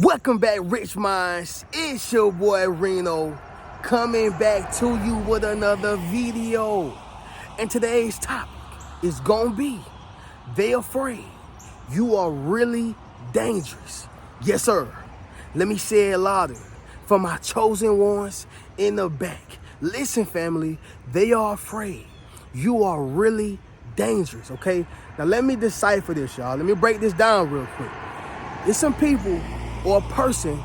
Welcome back, Rich Minds. It's your boy Reno coming back to you with another video. And today's topic is gonna be, they afraid you are really dangerous. Yes, sir. Let me say it louder for my chosen ones in the back. Listen, family, they are afraid you are really dangerous, okay? Now let me decipher this, y'all. Let me break this down real quick. It's some people or a person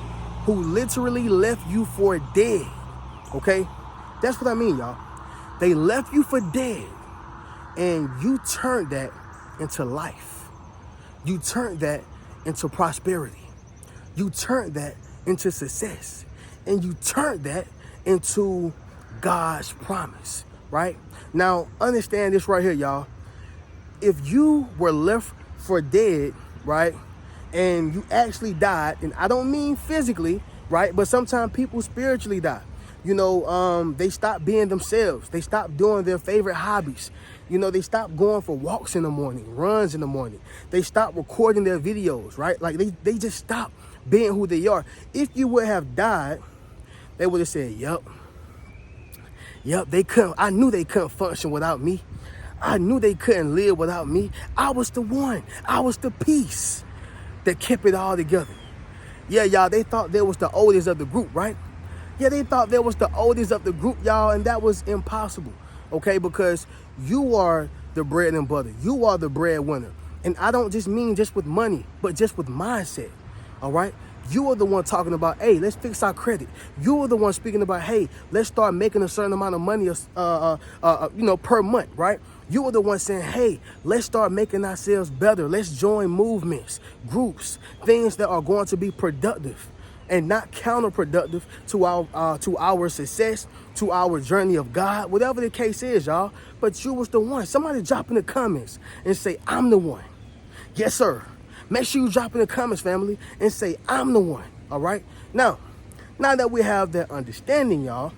who literally left you for dead, okay? That's what I mean, y'all. They left you for dead, and you turned that into life. You turned that into prosperity. You turned that into success. And you turned that into God's promise, right? Now, understand this right here, y'all. If you were left for dead, right, and you actually died, and I don't mean physically, right, but sometimes people spiritually die. You know, they stop being themselves. They stop doing their favorite hobbies. You know, they stop going for walks in the morning, runs in the morning. They stop recording their videos, right? Like they just stop being who they are. If you would have died, they would have said, yep, they couldn't. I knew they couldn't function without me. I knew they couldn't live without me. I was the one. I was the piece that kept it all together. Yeah, y'all, they thought they was the oldest of the group, right? Yeah, they thought they was the oldest of the group, y'all, and that was impossible, okay? Because you are the bread and butter. You are the breadwinner. And I don't just mean just with money, but just with mindset, all right? You are the one talking about, hey, let's fix our credit. You are the one speaking about, hey, let's start making a certain amount of money, per month, right? You are the one saying, hey, let's start making ourselves better. Let's join movements, groups, things that are going to be productive and not counterproductive to our success, to our journey of God, whatever the case is, y'all. But you was the one. Somebody drop in the comments and say, I'm the one. Yes, sir. Make sure you drop in the comments, family, and say, I'm the one, all right? Now that we have that understanding, y'all,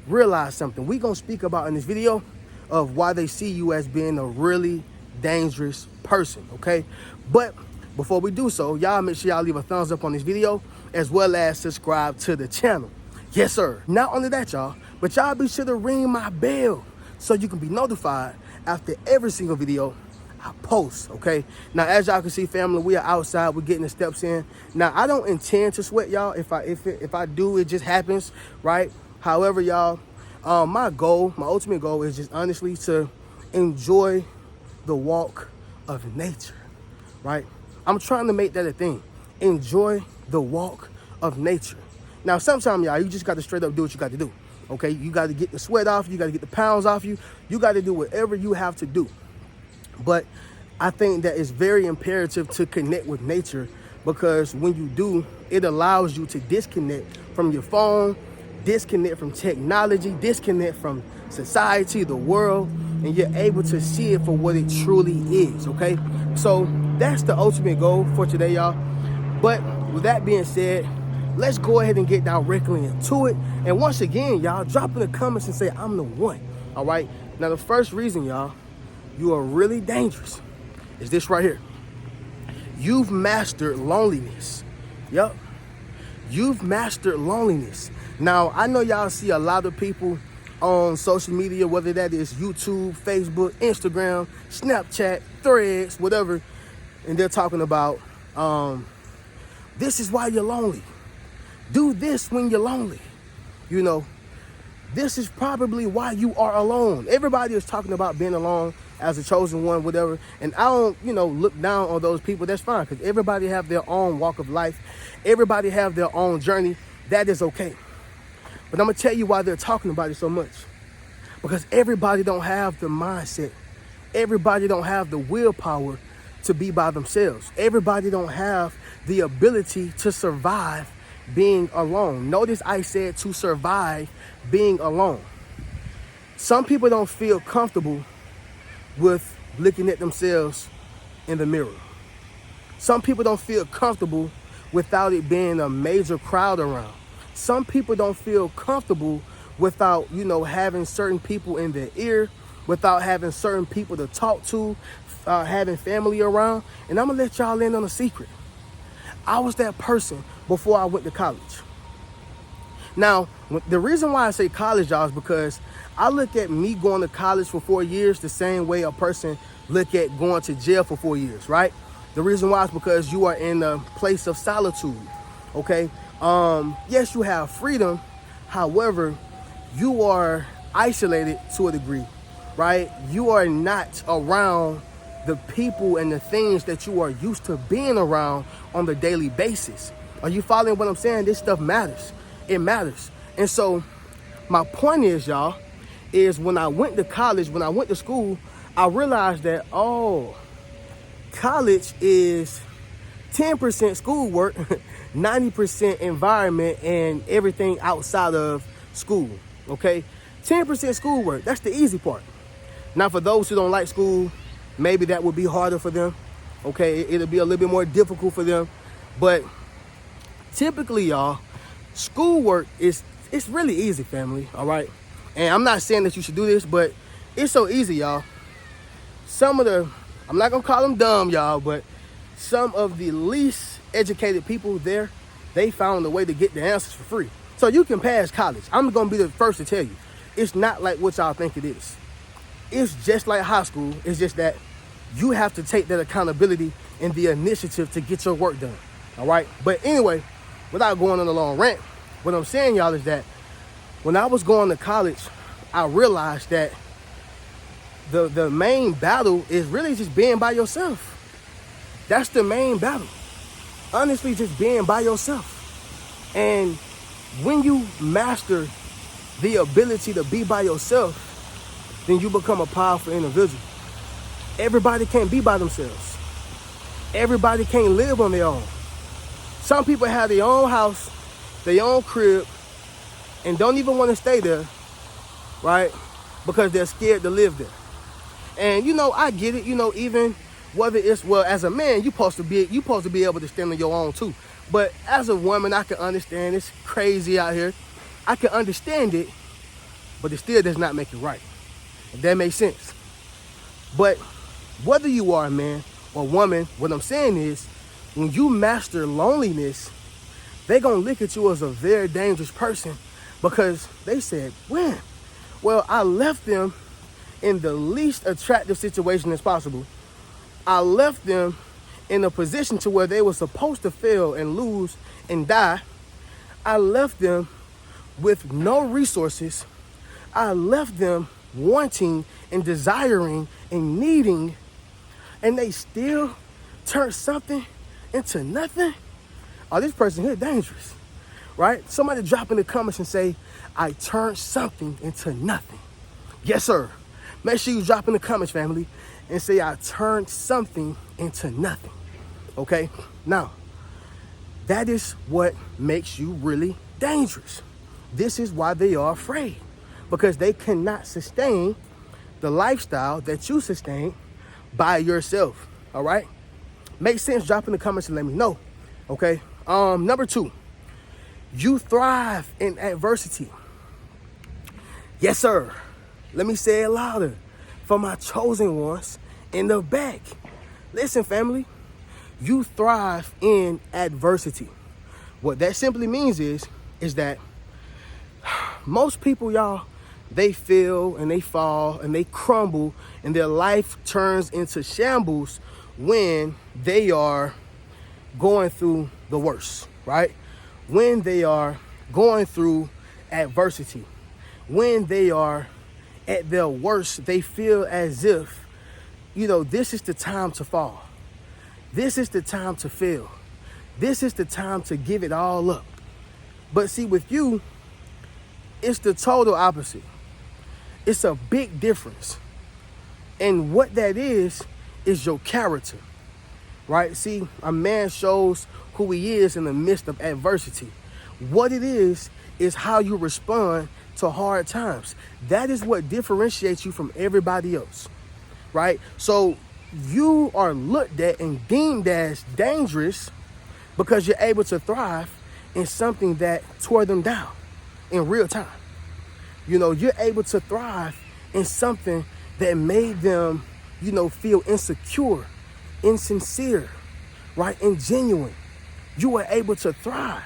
realize something. We're going to speak about in this video of why they see you as being a really dangerous person, okay? But before we do so, y'all make sure y'all leave a thumbs up on this video as well as subscribe to the channel. Yes, sir. Not only that, y'all, but y'all be sure to ring my bell so you can be notified after every single video I post, okay? Now, as y'all can see, family, we are outside. We're getting the steps in. Now, I don't intend to sweat, y'all. If I do, it just happens, right? However, y'all, my ultimate goal is just honestly to enjoy the walk of nature, right? I'm trying to make that a thing. Enjoy the walk of nature. Now, sometimes, y'all, you just got to straight up do what you got to do, okay? You got to get the sweat off. You got to get the pounds off you. You got to do whatever you have to do. But I think that it's very imperative to connect with nature, because when you do, it allows you to disconnect from your phone, disconnect from technology, disconnect from society, the world, and you're able to see it for what it truly is, okay? So that's the ultimate goal for today, y'all. But with that being said, let's go ahead and get directly into it. And once again, y'all, drop in the comments and say, I'm the one, all right? Now, the first reason, y'all, you are really dangerous is this right here. You've mastered loneliness. Yep. You've mastered loneliness. Now, I know y'all see a lot of people on social media, whether that is YouTube, Facebook, Instagram, Snapchat, Threads, whatever, and they're talking about, this is why you're lonely. Do this when you're lonely. You know, this is probably why you are alone. Everybody is talking about being alone as a chosen one, whatever. And I don't, look down on those people. That's fine, because everybody have their own walk of life. Everybody have their own journey. That is okay. But I'm going to tell you why they're talking about it so much. Because everybody don't have the mindset. Everybody don't have the willpower to be by themselves. Everybody don't have the ability to survive being alone. Notice I said to survive being alone. Some people don't feel comfortable with looking at themselves in the mirror. Some people don't feel comfortable without it being a major crowd around. Some people don't feel comfortable without, having certain people in their ear, without having certain people to talk to, having family around. And I'm gonna let y'all in on a secret. I was that person before I went to college. Now, the reason why I say college, y'all, is because I look at me going to college for 4 years the same way a person look at going to jail for 4 years, right? The reason why is because you are in a place of solitude, okay? Yes, you have freedom. However, you are isolated to a degree, right? You are not around the people and the things that you are used to being around on the daily basis. Are you following what I'm saying? This stuff matters. It matters. And so my point is, y'all, is when I went to college, when I went to school, I realized that, college is 10% schoolwork, 90% environment, and everything outside of school, okay? 10% schoolwork, that's the easy part. Now, for those who don't like school, maybe that would be harder for them, okay? It'll be a little bit more difficult for them. But typically, y'all, schoolwork it's really easy, family, all right? And I'm not saying that you should do this, but it's so easy, y'all. I'm not gonna call them dumb, y'all, but some of the least educated people there, they found a way to get the answers for free. So you can pass college. I'm gonna be the first to tell you, it's not like what y'all think it is. It's just like high school. It's just that you have to take that accountability and the initiative to get your work done, all right? But anyway, without going on a long rant, what I'm saying, y'all, is that when I was going to college, I realized that the main battle is really just being by yourself. That's the main battle. Honestly, just being by yourself. And when you master the ability to be by yourself, then you become a powerful individual. Everybody can't be by themselves. Everybody can't live on their own. Some people have their own house, their own crib, and don't even want to stay there, right? Because they're scared to live there. And I get it, even whether it's, well, as a man, you're supposed to be able to stand on your own too. But as a woman, I can understand it's crazy out here. I can understand it, but it still does not make it right. If that makes sense. But whether you are a man or woman, what I'm saying is, when you master loneliness, they're going to look at you as a very dangerous person because they said, when? Well, I left them in the least attractive situation as possible. I left them in a position to where they were supposed to fail and lose and die. I left them with no resources. I left them wanting and desiring and needing, and they still turned something into nothing. Oh, this person here dangerous, right? Somebody drop in the comments and say, I turned something into nothing. Yes, sir. Make sure you drop in the comments, family, and say, I turned something into nothing, okay? Now, that is what makes you really dangerous. This is why they are afraid, because they cannot sustain the lifestyle that you sustain by yourself, all right? Make sense? Drop in the comments and let me know, okay? Number 2, you thrive in adversity. Yes, sir. Let me say it louder for my chosen ones in the back. Listen, family, you thrive in adversity. What that simply means is that most people, y'all, they fail and they fall and they crumble and their life turns into shambles when they are going through the worst, right? When they are going through adversity, when they are at their worst, they feel as if, this is the time to fall. This is the time to fail. This is the time to give it all up. But see, with you, it's the total opposite. It's a big difference. And what that is your character, right? See, a man shows who he is in the midst of adversity. What it is how you respond to hard times. That is what differentiates you from everybody else, right? So you are looked at and deemed as dangerous because you're able to thrive in something that tore them down in real time. You're able to thrive in something that made them, feel insecure, insincere, right? Ingenuine. you are able to thrive.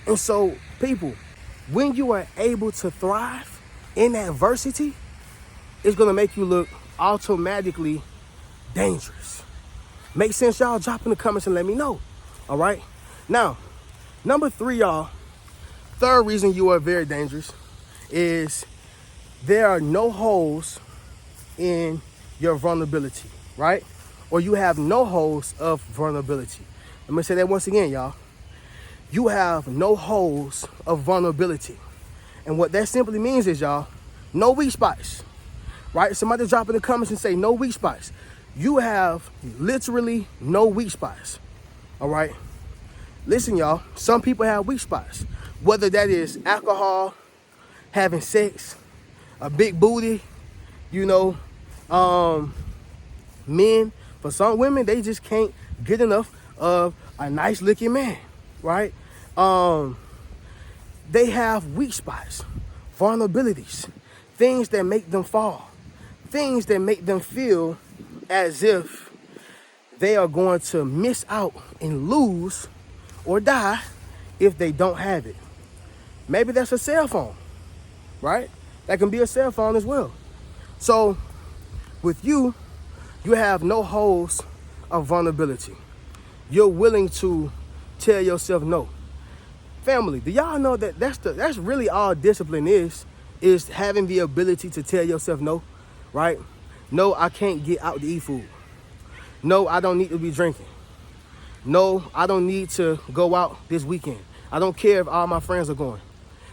And so, people, when you are able to thrive in adversity, it's going to make you look automatically dangerous. Make sense, y'all? Drop in the comments and let me know. All right? Now, number 3, y'all, third reason you are very dangerous is there are no holes in your vulnerability, right? Or you have no holes of vulnerability. Let me say that once again, y'all. You have no holes of vulnerability. And what that simply means is, y'all, no weak spots, right? Somebody drop in the comments and say no weak spots. You have literally no weak spots, all right? Listen, y'all, some people have weak spots, whether that is alcohol, having sex, a big booty, men. For some women, they just can't get enough of a nice looking man, right? They have weak spots, vulnerabilities, things that make them fall, things that make them feel as if they are going to miss out and lose or die if they don't have it. Maybe that's a cell phone, right? That can be a cell phone as well. So with you, you have no holes of vulnerability. You're willing to tell yourself no. Family, do y'all know that that's really all discipline is having the ability to tell yourself no, right? No, I can't get out to eat food. No, I don't need to be drinking. No, I don't need to go out this weekend. I don't care if all my friends are going.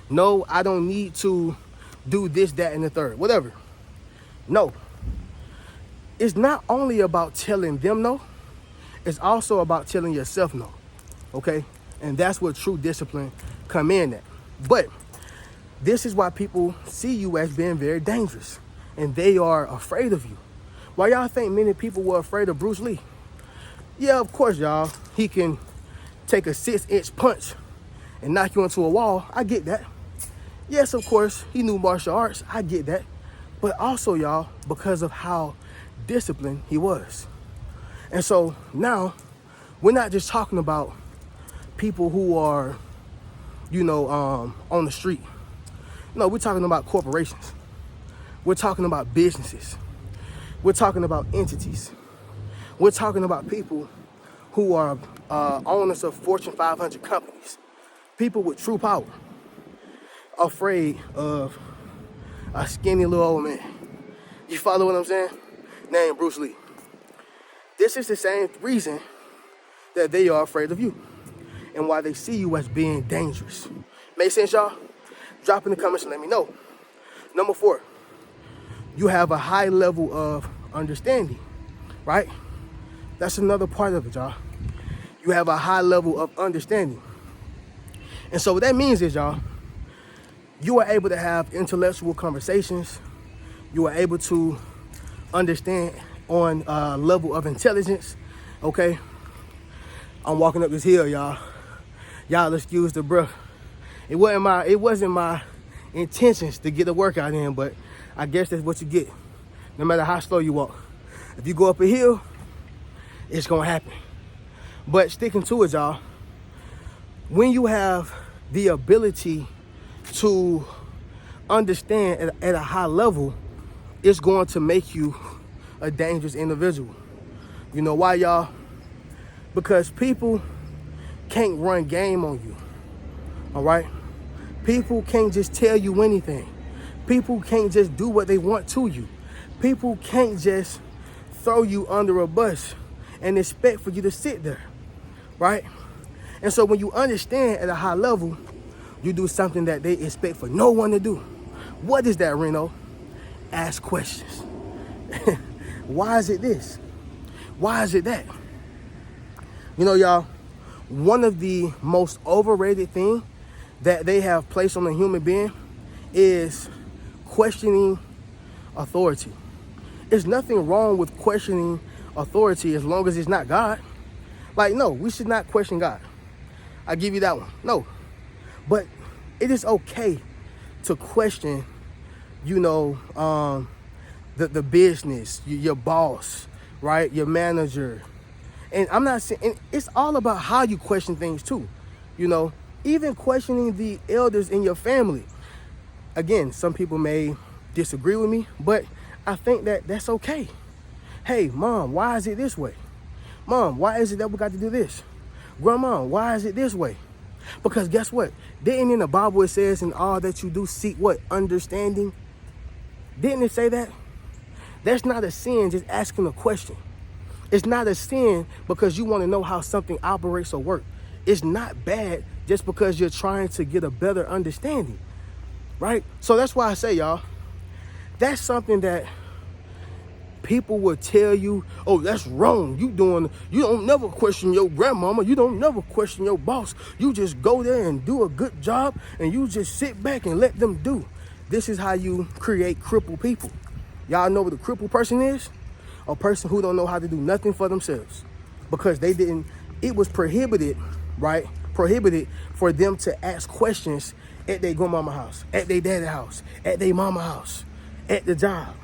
No, I don't need to do this, that, and the third, whatever. No. It's not only about telling them no, it's also about telling yourself no, okay? And that's where true discipline come in at. But this is why people see you as being very dangerous, and they are afraid of you. Why y'all think many people were afraid of Bruce Lee? Yeah, of course, y'all. He can take a 6-inch punch and knock you into a wall. I get that. Yes, of course, he knew martial arts. I get that. But also, y'all, because of how disciplined he was. And so now, we're not just talking about people who are, on the street. No, we're talking about corporations. We're talking about businesses. We're talking about entities. We're talking about people who are owners of Fortune 500 companies. People with true power. Afraid of a skinny little old man. You follow what I'm saying? Named Bruce Lee. This is the same reason that they are afraid of you and why they see you as being dangerous. Make sense, y'all? Drop in the comments and let me know. Number 4, you have a high level of understanding, right? That's another part of it, y'all. You have a high level of understanding. And so what that means is, y'all, you are able to have intellectual conversations. You are able to understand on a level of intelligence, okay? I'm walking up this hill, y'all. Y'all excuse the breath. It wasn't my intentions to get a workout in, but I guess that's what you get, no matter how slow you walk. If you go up a hill, it's gonna happen. But sticking to it, y'all, when you have the ability to understand at a high level, it's going to make you a dangerous individual. You know why, y'all? Because people can't run game on you, all right? People can't just tell you anything. People can't just do what they want to you. People can't just throw you under a bus and expect for you to sit there, right? And so when you understand at a high level, you do something that they expect for no one to do. What is that, Reno? Ask questions. Why is it this? Why is it that? You know, y'all, one of the most overrated things that they have placed on a human being is questioning authority. There's nothing wrong with questioning authority as long as it's not God. Like, no, we should not question God. I give you that one. No. But it is okay to question, the business, your boss, right? Your manager. And I'm not saying, and it's all about how you question things too. You know, even questioning the elders in your family. Again, some people may disagree with me, but I think that that's okay. Hey, mom, why is it this way? Mom, why is it that we got to do this? Grandma, why is it this way? Because guess what? Didn't in the Bible it says, in all that you do, seek what? Understanding. Didn't it say that? That's not a sin, just asking a question. It's not a sin because you want to know how something operates or works. It's not bad just because you're trying to get a better understanding, right? So that's why I say, y'all, that's something that people will tell you, oh, that's wrong. You don't never question your grandmama. You don't never question your boss. You just go there and do a good job and you just sit back and let them do. This is how you create crippled people. Y'all know what a crippled person is? A person who don't know how to do nothing for themselves because it was prohibited, right? Prohibited for them to ask questions at their grandmama house, at their daddy house, at their mama house, at the job.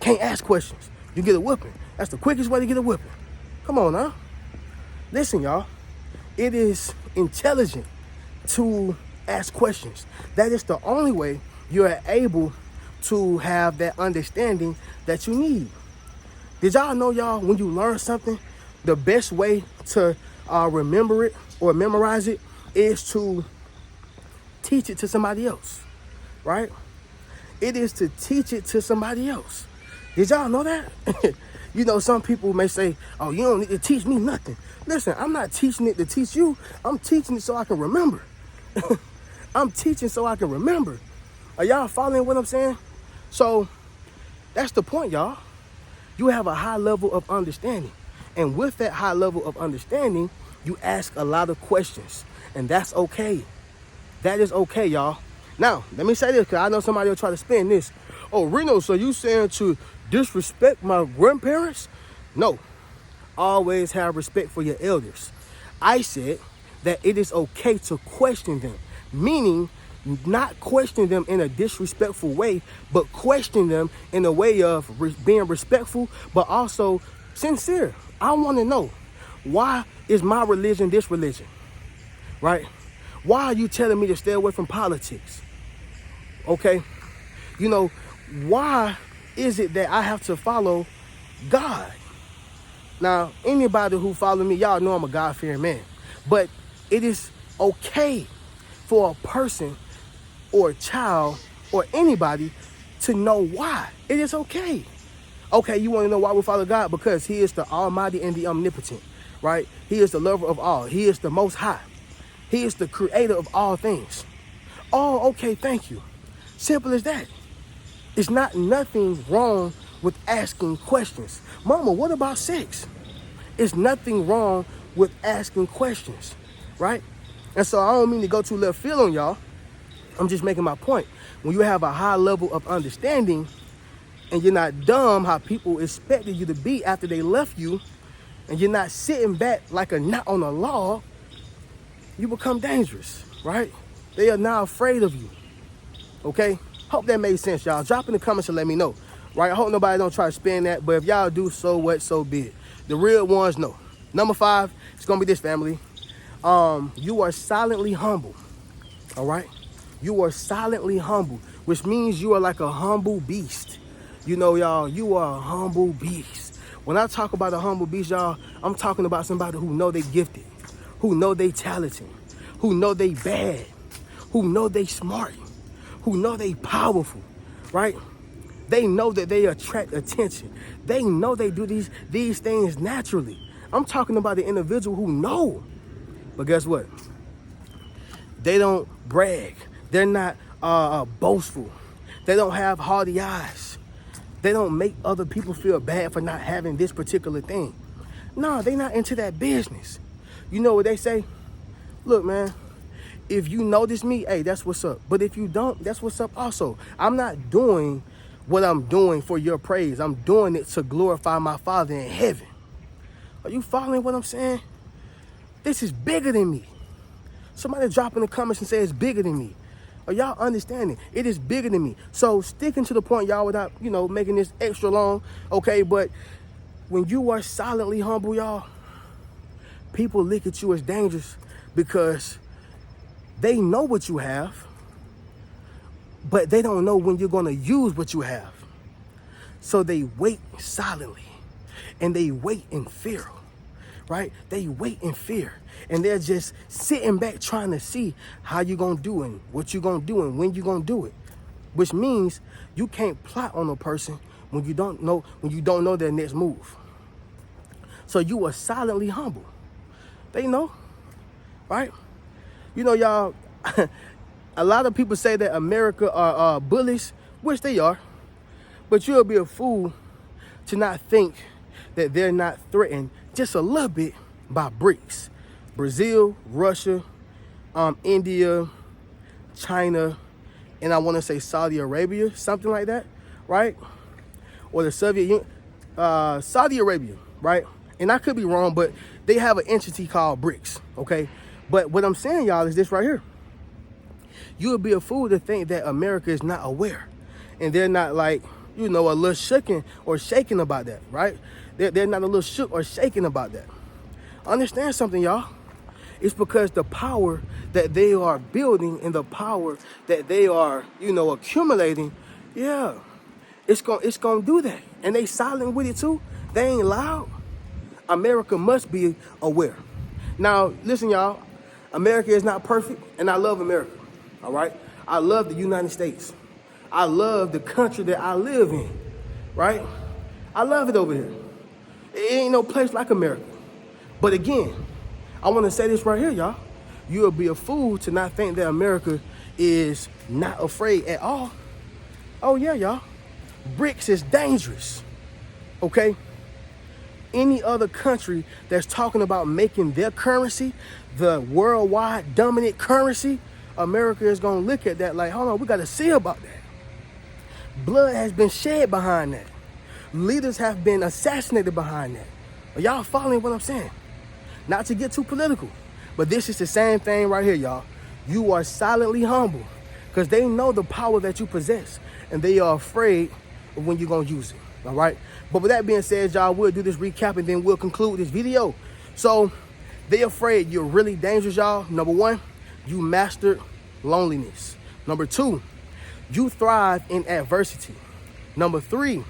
Can't ask questions. You get a whooping. That's the quickest way to get a whooping. Come on now. Listen, y'all. It is intelligent to ask questions. That is the only way you are able to have that understanding that you need. Did y'all know, y'all, when you learn something, the best way to remember it or memorize it is to teach it to somebody else, right? It is to teach it to somebody else. Did y'all know that? You know, some people may say, oh, you don't need to teach me nothing. Listen, I'm not teaching it to teach you. I'm teaching it so I can remember. I'm teaching so I can remember. Are y'all following what I'm saying? So that's the point, y'all. You have a high level of understanding. And with that high level of understanding, you ask a lot of questions. And that's okay. That is okay, y'all. Now, let me say this, because I know somebody will try to spin this. Oh, Reno, so you saying to disrespect my grandparents? No. Always have respect for your elders. I said that it is okay to question them, meaning not question them in a disrespectful way, but question them in a way of being respectful, but also sincere. I want to know, why is my religion this religion, right? Why are you telling me to stay away from politics? Okay? You know, why is it that I have to follow God? Now, anybody who follow me, y'all know I'm a God-fearing man. But it is okay for a person or a child or anybody to know why. It is okay. Okay, you want to know why we follow God? Because he is the almighty and the omnipotent, right? He is the lover of all. He is the most high. He is the creator of all things. Oh, okay, thank you. Simple as that. It's not nothing wrong with asking questions. Mama, what about sex? It's nothing wrong with asking questions, right? And so I don't mean to go too left field on y'all. I'm just making my point. When you have a high level of understanding and you're not dumb how people expected you to be after they left you, and you're not sitting back like a knot on a log, you become dangerous, right? They are now afraid of you, okay? Hope that made sense, y'all. Drop in the comments and let me know, right? I hope nobody don't try to spin that, but if y'all do, so what, so be it. The real ones know. Number 5, it's going to be this, family. You are silently humble, all right? You are silently humble, which means you are like a humble beast. You know, y'all, you are a humble beast. When I talk about a humble beast, y'all, I'm talking about somebody who know they gifted, who know they talented, who know they bad, who know they smart, who know they powerful, right? They know that they attract attention. They know they do these things naturally. I'm talking about the individual who know. But guess what? They don't brag. They're not boastful. They don't have haughty eyes. They don't make other people feel bad for not having this particular thing. No, they're not into that business. You know what they say? Look, man, if you notice me, hey, that's what's up. But if you don't, that's what's up also. I'm not doing what I'm doing for your praise. I'm doing it to glorify my Father in heaven. Are you following what I'm saying? This is bigger than me. Somebody drop in the comments and say it's bigger than me. Are y'all understanding? It is bigger than me. So sticking to the point, y'all, without, making this extra long, okay? But when you are silently humble, y'all, People look at you as dangerous because they know what you have, but they don't know when you're going to use what you have. So they wait silently, and they wait in fear, right? They wait in fear, and they're just sitting back trying to see how you're going to do and what you're going to do and when you're going to do it, which means you can't plot on a person when you don't know their next move. So you are silently humble. They know, right? You know, y'all, a lot of people say that America are bullies, which they are, but you'll be a fool to not think that they're not threatened just a little bit by BRICS. Brazil, Russia, India, China, and I want to say Saudi Arabia, something like that, right? Or the Soviet Union, Saudi Arabia, right? And I could be wrong, but they have an entity called BRICS, okay? But what I'm saying, y'all, is this right here. You would be a fool to think that America is not aware, and they're not like, a little shaken or shaken about that, right? They're not a little shook or shaken about that. Understand something, y'all. It's because the power that they are building and the power that they are, accumulating, yeah, it's gonna do that. And they silent with it too. They ain't loud. America must be aware. Now, listen, y'all. America is not perfect, and I love America. All right? I love the United States. I love the country that I live in. Right? I love it over here. It ain't no place like America. But again, I want to say this right here, y'all. You'll be a fool to not think that America is not afraid at all. Oh, yeah, y'all. BRICS is dangerous. Okay? Any other country that's talking about making their currency the worldwide dominant currency, America is going to look at that like, hold on, we got to see about that. Blood has been shed behind that. Leaders have been assassinated behind that. Are y'all following what I'm saying? Not to get too political, but this is the same thing right here, y'all. You are silently humble because they know the power that you possess, and they are afraid of when you're going to use it. All right. But with that being said, y'all, we'll do this recap and then we'll conclude this video. So they afraid you're really dangerous, y'all. Number one, you mastered loneliness. Number two, you thrive in adversity. Number three,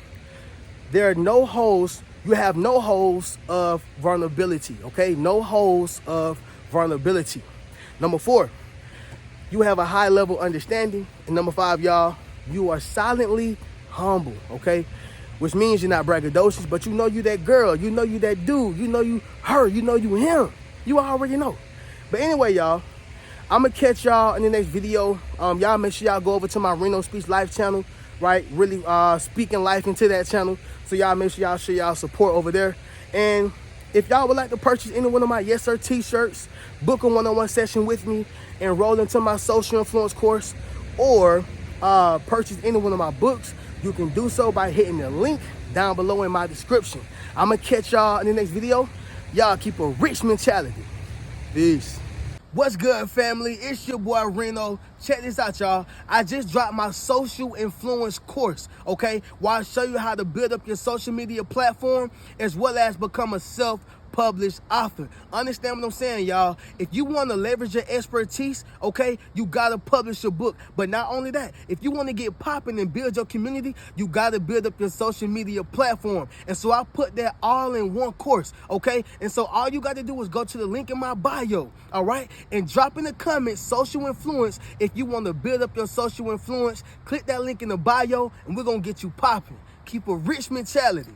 there are no holes. You have no holes of vulnerability. Okay. No holes of vulnerability. Number four, you have a high level understanding. And number five, y'all, you are silently humble. Okay. Which means you're not braggadocious, but you know you that girl, you know you that dude, you know you her, you know you him. You already know. But anyway, y'all, I'm going to catch y'all in the next video. Y'all make sure y'all go over to my Reno Speaks Life channel, right? Really speaking life into that channel. So y'all make sure y'all show y'all support over there. And if y'all would like to purchase any one of my Yes Sir t-shirts, book a one-on-one session with me, enroll into my social influence course, or purchase any one of my books, you can do so by hitting the link down below in my description. I'm going to catch y'all in the next video. Y'all keep a rich mentality. Peace. What's good, family? It's your boy Reno. Check this out, y'all. I just dropped my social influence course, okay? Where I show you how to build up your social media platform as well as become a self-published author. Understand what I'm saying, y'all? If you want to leverage your expertise, okay, you got to publish your book. But not only that, if you want to get popping and build your community, you got to build up your social media platform. And so I put that all in one course, okay? And so all you got to do is go to the link in my bio, all right? And drop in the comments, social influence. If you want to build up your social influence, click that link in the bio and we're going to get you popping. Keep a rich mentality.